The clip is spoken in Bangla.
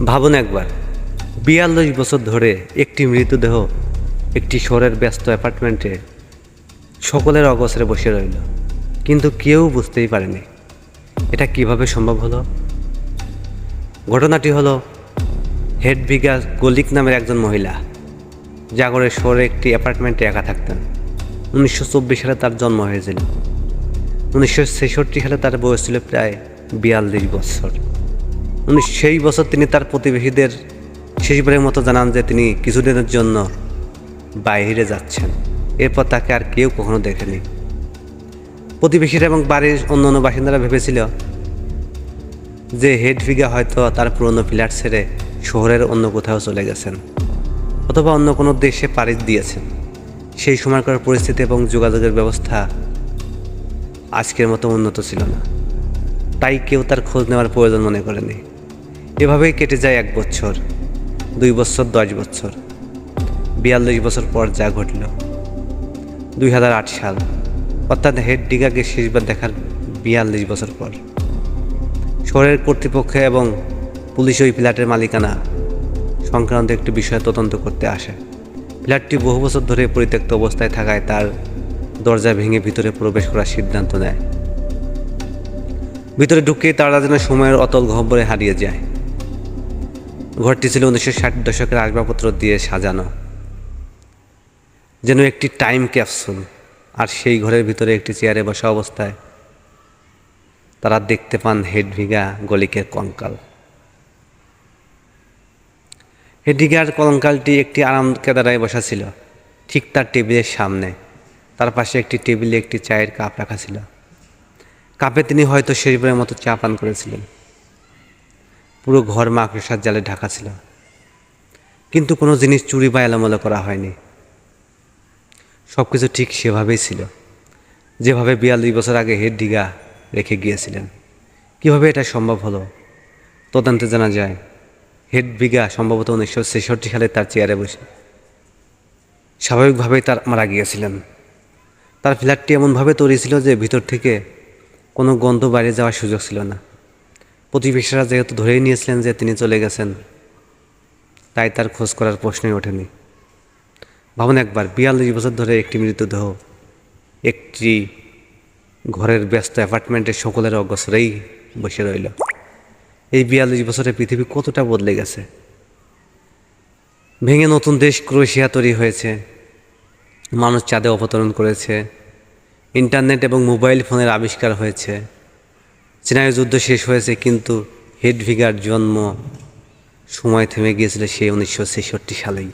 ভাবুন একবার, ৪২ বছর ধরে একটি মৃতদেহ একটি শহরের ব্যস্ত অ্যাপার্টমেন্টে সকলের অগোচরে বসে রইল, কিন্তু কেউ বুঝতেই পারেনি এটা কিভাবে সম্ভব হলো। ঘটনাটি হলো হেডভিগা গলিক নামের একজন মহিলা জাগরের শহরে একটি অ্যাপার্টমেন্টে একা থাকতেন। 1924 সালে তার জন্ম হয়েছিল। 1966 সালে তার বয়স ছিল প্রায় ৪২ বছর। সেই বছর তিনি তার প্রতিবেশীদের শেষবারের মতো জানান যে তিনি কিছুদিনের জন্য বাইরে যাচ্ছেন। এরপর তাকে আর কেউ কখনো দেখেনি। প্রতিবেশীরা এবং বাড়ির অন্যান্য বাসিন্দারা ভেবেছিল যে হেডভিগা হয়তো তার পুরনো ফ্ল্যাট ছেড়ে শহরের অন্য কোথাও চলে গেছেন, অথবা অন্য কোনো দেশে পাড়ি দিয়েছেন। সেই সময়কার পরিস্থিতি এবং যোগাযোগের ব্যবস্থা আজকের মতো উন্নত ছিল না, তাই কেউ তার খোঁজ নেওয়ার প্রয়োজন মনে করেনি। এভাবেই কেটে যায় 1 বছর, 2 বছর, 10 বছর। ৪২ বছর পর যা ঘটল 2008 সাল, অর্থাৎ হেডভিগাকে শেষবার দেখার ৪২ বছর পর শহরের কর্তৃপক্ষ এবং পুলিশ ওই ফ্ল্যাটের মালিকানা সংক্রান্ত একটি বিষয় তদন্ত করতে আসে। ফ্ল্যাটটি বহু বছর ধরে পরিত্যক্ত অবস্থায় থাকায় তার দরজা ভেঙে ভিতরে প্রবেশ করার সিদ্ধান্ত নেয়। ভিতরে ঢুকেই তারা যেন সময়ের অতল গহ্বরে হারিয়ে যায়। ঘরটি ছিল 1960 দশকের আসবাবপত্র দিয়ে সাজানো, যেন একটি টাইম ক্যাপসুল। আর সেই ঘরের ভিতরে একটি চেয়ারে বসা অবস্থায় তারা দেখতে পান হেডভিগা গলিকের কঙ্কাল। হেডভিগার কঙ্কালটি একটি আরাম কেদারায় বসা ছিল, ঠিক তার টেবিলের সামনে। তার পাশে একটি টেবিলে একটি চায়ের কাপ রাখা ছিল। কাপে তিনি হয়তো শেষবারের মতো চা পান করেছিলেন। পুরো ঘর মাকড়সার জালে ঢাকা ছিল, কিন্তু কোনো জিনিস চুরি বা এলোমেলো করা হয়নি। সব কিছু ঠিক সেভাবেই ছিল, যেভাবে ৪২ বছর আগে হেডভিগা রেখে গিয়েছিলেন। কীভাবে এটা সম্ভব হলো? তদন্তে জানা যায় হেডভিগা সম্ভবত 1966 সালে তার চেয়ারে বসে স্বাভাবিকভাবেই মারা গিয়েছিলেন। তার ফ্ল্যাটটি এমনভাবে তৈরি ছিল যে ভিতর থেকে কোনো গন্ধ বাইরে যাওয়ার সুযোগ ছিল না। প্রতিবেশীরা যেহেতু ধরেই নিয়েছিলেন যে তিনি চলে গেছেন, তাই তার খোঁজ করার প্রশ্নই ওঠেনি। ভাবুন একবার, ৪২ বছর ধরে একটি মৃতদেহ একটি ঘরের ব্যস্ত অ্যাপার্টমেন্টে সকলের অগোচরেই বসে রইল। এই ৪২ বছরে পৃথিবী কতটা বদলে গেছে। ভেঙে নতুন দেশ ক্রোয়েশিয়া তৈরি হয়েছে, মানুষ চাঁদে অবতরণ করেছে, ইন্টারনেট এবং মোবাইল ফোনের আবিষ্কার হয়েছে, চীনায় যুদ্ধ শেষ হয়েছে, কিন্তু হেডভিগার জন্ম সময় থেমে গিয়েছিল সেই 1966 সালেই।